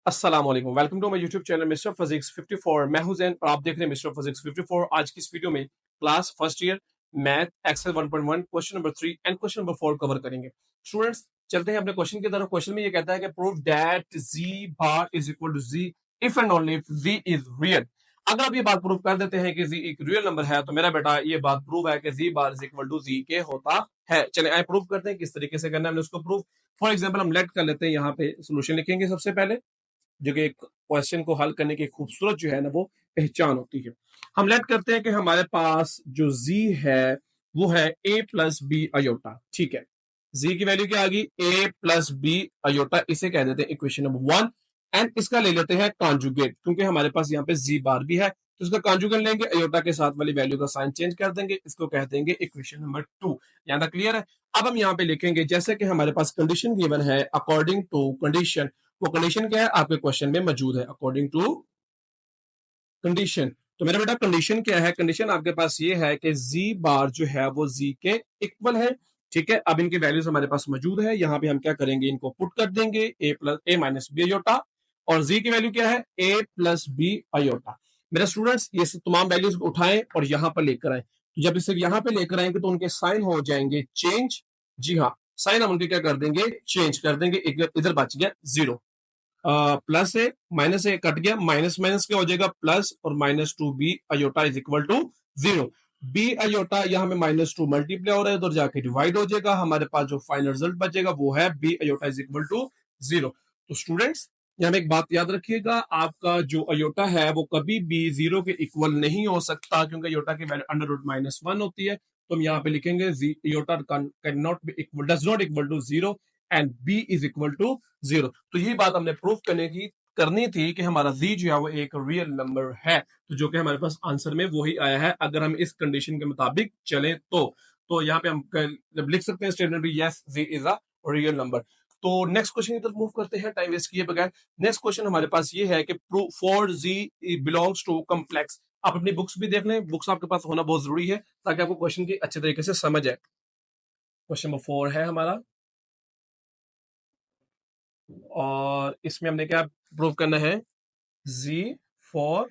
अस्सलाम वालेकुम, welcome to my YouTube channel mister physics 54। मैं हूं जैन और आप देख रहे हैं मिस्टर फिजिक्स 54। आज की इस वीडियो में class first year math excel 1.1 question number 3 and question number 4 cover करेंगे। स्टूडेंट्स, चलते हैं अपने क्वेश्चन की तरफ। क्वेश्चन में ये कहता है कि prove that z bar is equal to z if and only if z is real. अगर आप ये बात प्रूव कर देते हैं कि z एक रियल नंबर है तो मेरा बेटा ये बात प्रूव है कि z bar is equal to z के होता है। चले आए प्रूव करते हैं किस तरीके से करना है हमने उसको प्रूव। फॉर एग्जाम्पल हम लेट कर लेते हैं, यहाँ पे सोल्यूशन लिखेंगे सबसे पहले, जो कि एक क्वेश्चन को हल करने की खूबसूरत जो है ना वो पहचान होती है। हम लेट करते हैं कि हमारे पास जो z है वो है a प्लस बी अयोटा। ठीक है, z की वैल्यू क्या आ गई, a प्लस बी अयोटा। इसे कह देते हैं इक्वेशन नंबर 1 एंड इसका ले लेते हैं कॉन्जुगेट, क्योंकि हमारे पास यहाँ पे z बार भी है तो इसका कॉन्जुगेट लेंगे, अयोटा के साथ वाली वैल्यू का साइन चेंज कर देंगे, इसको कह देंगे इक्वेशन नंबर 2। यहाँ तक क्लियर है। अब हम यहाँ पे लिखेंगे जैसे कि हमारे पास कंडीशन गिवन है, अकॉर्डिंग टू कंडीशन। वो कंडीशन क्या है आपके क्वेश्चन में मौजूद है, अकॉर्डिंग टू कंडीशन। तो मेरा बेटा कंडीशन क्या है, कंडीशन आपके पास ये है कि z बार जो है वो z के इक्वल है। ठीक है, अब इनकी वैल्यूज हमारे पास मौजूद है, यहाँ पे हम क्या करेंगे, इनको पुट कर देंगे a माइनस बी अयोटा, और z की वैल्यू क्या है a प्लस बी अयोटा। मेरे स्टूडेंट्स ये तमाम वैल्यूज उठाएं और यहाँ पर लेकर आए, तो जब इसे यहाँ पे लेकर आएंगे तो उनके साइन हो जाएंगे चेंज। जी हाँ, साइन हम उनके क्या कर देंगे, चेंज कर देंगे। इधर बच गया zero, plus a minus a cut गया, माइनस माइनस क्या हो जाएगा प्लस, और minus two b iota is equal to zero. B iota यहाँ में माइनस टू मल्टीप्लाई हो रहा है, उधर जाके डिवाइड हो जाएगा, हमारे पास जो फाइनल रिजल्ट बचेगा वो है b iota is equal to zero. तो स्टूडेंट्स, यहाँ में एक बात याद रखिएगा, आपका जो अयोटा है वो कभी भी जीरो के इक्वल नहीं हो सकता, क्योंकि अयोटा की value under root minus one होती है। तो हम यहाँ पे लिखेंगे iota can not be equal, does not equal to zero and b is equal to zero. तो यही बात हमने प्रूफ करनी थी कि हमारा z जो है वो एक रियल नंबर है, तो जो कि हमारे पास आंसर में वही आया है अगर हम इस कंडीशन के मुताबिक चले तो यहाँ पे हम जब लिख सकते हैं स्टेटमेंट भी, yes z is a real number. तो नेक्स्ट क्वेश्चन की तरफ मूव करते हैं टाइम वेस्ट किए बगैर। नेक्स्ट क्वेश्चन हमारे पास ये है कि for z belongs to complex. आप अपनी बुक्स भी देख लें, बुक्स आपके पास होना बहुत जरूरी है ताकि आपको क्वेश्चन की अच्छे तरीके से समझ आए। क्वेश्चन नंबर 4 है हमारा, और इसमें हमने क्या प्रूव करना है, z for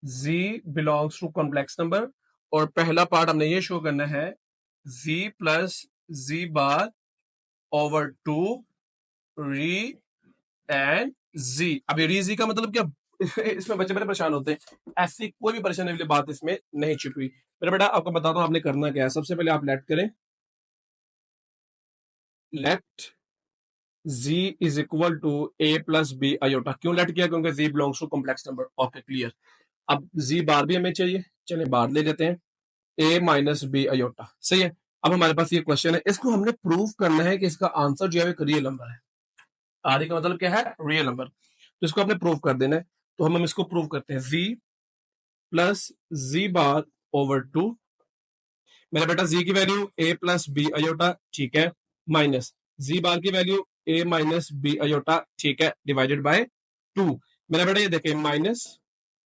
z belongs to complex number, और पहला पार्ट हमने ये शो करना है z plus z bar over two re and z। अभी री z का मतलब क्या इसमें बच्चे बड़े परेशान होते हैं, ऐसी कोई भी परेशानी वाली बात इसमें नहीं छुपी हुई। मेरा बेटा आपको बताता हूं आपने करना क्या है। सबसे पहले आप लेट करें, let z is equal to a plus B iota. क्यों लेट किया, क्योंकि z belongs to complex number. Okay clear. अब z बार भी हमें चाहिए, चलिए बार ले लेते हैं, a माइनस बी अयोटा। सही है। अब हमारे पास ये क्वेश्चन है, इसको हमने प्रूव करना है कि इसका आंसर जो है एक रियल नंबर है। आर का मतलब क्या है, रियल नंबर। तो इसको हमने प्रूव कर देना है, तो हम इसको प्रूव करते हैं, z plus z bar over two, मेरा बेटा z की value a plus B iota, ठीक है, माइनस z बार की value a minus B iota, ठीक है, डिवाइडेड बाय टू। मेरा बेटा ये देखें, माइनस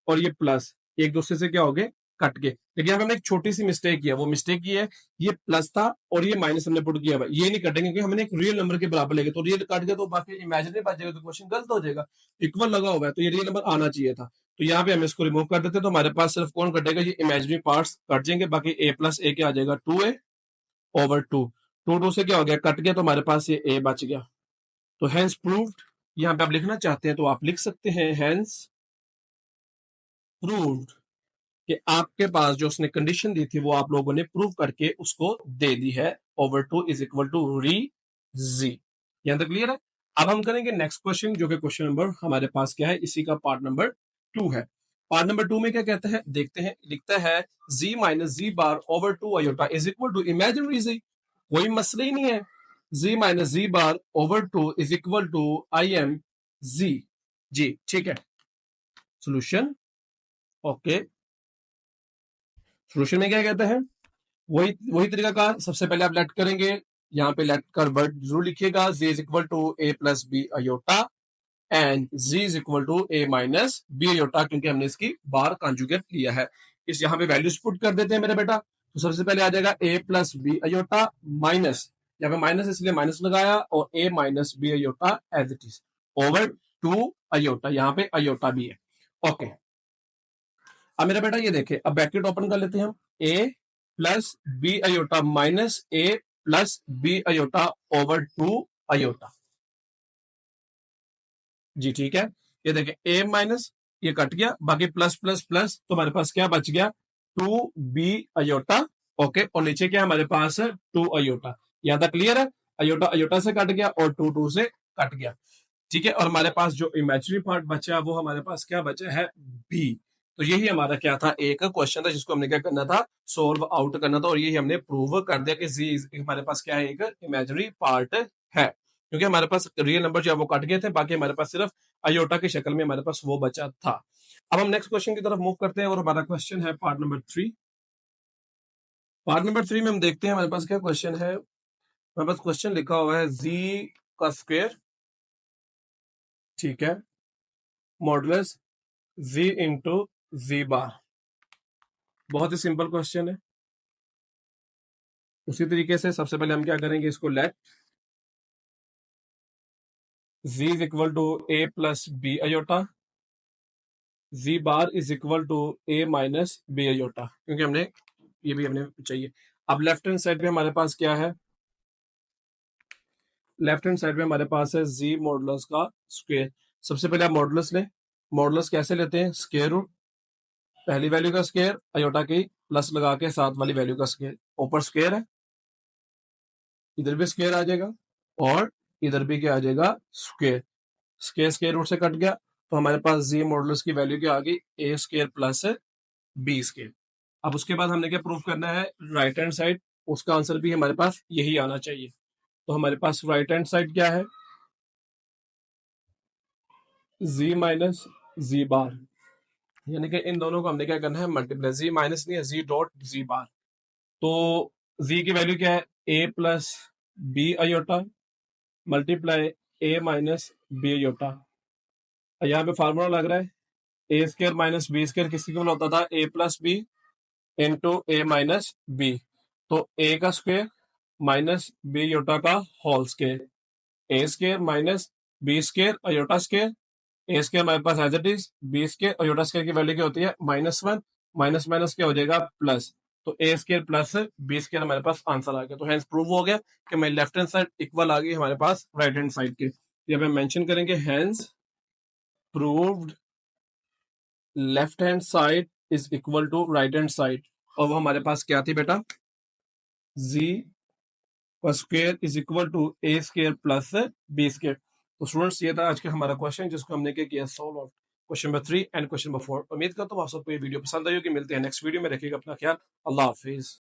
और ये प्लस एक दूसरे से क्या हो गए, कट गए। लेकिन यहाँ पे हमने एक छोटी सी मिस्टेक किया, वो मिस्टेक ये है, ये प्लस था और ये माइनस हमने पुट किया हुआ है। ये नहीं कटेंगे क्योंकि हमने एक रियल नंबर के बराबर लेंगे, तो रियल कट गया तो बाकी इमेजिनरी बच जाएगा, तो क्वेश्चन गलत हो जाएगा। इक्वल लगा हुआ है तो ये रियल नंबर आना चाहिए था, तो यहाँ पे हम इसको रिमूव कर देते, तो हमारे पास सिर्फ कौन कटेगा, ये इमेजिनरी पार्ट्स कट जाएंगे, बाकी a प्लस ए क्या आ जाएगा, 2a over to. To to से क्या हो गया, कट गया, तो हमारे पास ये a बच गया। तो हैंस प्रूव्ड, यहाँ पे आप लिखना चाहते हैं तो आप लिख सकते हैं, हैंस प्रूव्ड, कि आपके पास जो उसने कंडीशन दी थी वो आप लोगों ने प्रूव करके उसको दे दी है, over two is equal to re z. यहां तक क्लियर है। अब हम करेंगे नेक्स्ट क्वेश्चन, जो कि क्वेश्चन नंबर हमारे पास क्या है, इसी का पार्ट नंबर 2 है। पार्ट नंबर 2 में क्या कहता है, देखते हैं। लिखता है z minus z bar over two iota is equal to imaginary z. कोई मसला ही नहीं है, z minus z bar over two is equal to I M z. जी ठीक है, सोल्यूशन। ओके, सोल्यूशन में क्या कहता है, वही वही तरीका का। सबसे पहले आप लेट करेंगे, यहाँ पे लेट कर वर्ड जरूर लिखिएगा, z is equal to a plus B iota and z is equal to a minus B iota, क्योंकि हमने इसकी बार कॉन्जुगेट लिया है। इस यहाँ पे वैल्यूज पुट कर देते हैं मेरे बेटा। तो सबसे पहले आ जाएगा a plus B iota minus, यहाँ पे माइनस इसलिए माइनस लगाया, और a minus B iota as it is. Over 2 iota, यहाँ पे अयोटा भी है। ओके, अब मेरा बेटा ये देखे, अब ब्रैकेट ओपन कर लेते हैं हम, A plus B iota minus A plus B iota over 2 iota. जी ठीक है, ये देखें ए माइनस ये कट गया, बाकी प्लस प्लस प्लस, तो हमारे पास क्या बच गया, 2b अयोटा। ओके, और नीचे क्या हमारे पास है, 2 अयोटा। यहां तक क्लियर है, अयोटा अयोटा से कट गया और 2 2 से कट गया। ठीक है, और हमारे पास जो इमेजिनरी पार्ट बचा वो हमारे पास क्या बचा है, बी। तो यही हमारा क्या था, एक क्वेश्चन था जिसको हमने क्या करना था, सोल्व आउट करना था, और यही हमने प्रूव कर दिया कि जी हमारे पास क्या है, एक इमेजिनरी पार्ट है, क्योंकि हमारे पास रियल नंबर जो है वो कट गए थे, बाकी हमारे पास सिर्फ अयोटा की शक्ल में हमारे पास वो बचा था। अब हम नेक्स्ट क्वेश्चन की तरफ मूव करते हैं, और हमारा क्वेश्चन है पार्ट नंबर 3। पार्ट नंबर 3 में हम देखते हैं हमारे पास क्या क्वेश्चन है। हमारे पास क्वेश्चन लिखा हुआ है जी का स्क्वायर, ठीक है, मॉडुलस जी इंटू जी बार। बहुत ही सिंपल क्वेश्चन है। उसी तरीके से सबसे पहले हम क्या करेंगे, इसको let z is equal to a plus B iota, z bar is equal to a minus B iota, क्योंकि हमने ये भी हमने चाहिए। अब लेफ्ट हैंड साइड पे हमारे पास क्या है, लेफ्ट हैंड साइड में हमारे पास है जी मॉडुलस का स्क्वायर। सबसे पहले आप मॉडुलस लें। मॉडुलस कैसे लेते हैं, स्क्वायर रूट, पहली वैल्यू का स्क्वायर अयोटा की प्लस लगा के साथ वाली वैल्यू का स्क्वायर, ऊपर स्क्वायर है, इधर भी स्क्वायर आ जाएगा और इधर भी क्या आ जाएगा, स्क्वायर। स्क्वायर स्क्वायर रूट से कट गया, तो हमारे पास जी मॉडुलस की वैल्यू क्या आ गई, ए स्क्वायर प्लस बी स्क्वायर। अब उसके बाद हमने क्या प्रूफ करना है, राइट हैंड साइड, उसका आंसर भी हमारे पास यही आना चाहिए। तो हमारे पास राइट हैंड साइड क्या है, जी माइनस जी बार, यानी कि इन दोनों को हमने क्या करना है, मल्टीप्लाई, जी माइनस नहीं है, जी डॉट जी बार। तो जी की वैल्यू क्या है, A plus B iota multiply A minus B iota. यहाँ पे फार्मूला लग रहा है, A square minus B square किसकी इक्वल होता था, A plus B into A minus B. तो ए का स्क्वायर माइनस बी अयोटा का whole square, A square minus B square iota square. A square हमारे पास as it is, B square iota square की value क्या होती है, -1, minus minus क्या हो जाएगा, प्लस। तो ए स्क्वायर प्लस बी स्क्वायर हमारे पास आंसर आ गया। तो हेंस प्रूव हो गया कि हमारी लेफ्ट हैंड साइड इक्वल आ गई हमारे पास राइट हैंड साइड के। यहाँ पे मेंशन करेंगे hence proved left hand side is equal to right hand side. और वो हमारे पास क्या थी बेटा, जी का square is equal to a square plus b square. तो स्टूडेंट्स ये था आज का हमारा क्वेश्चन, जिसको हमने क्या किया, solve out question number 3 and question number 4। उम्मीद करता हूँ आप सबको ये वीडियो पसंद आई होगी। मिलते हैं नेक्स्ट वीडियो में, रखिएगा अपना ख्याल। अल्लाह हाफिज।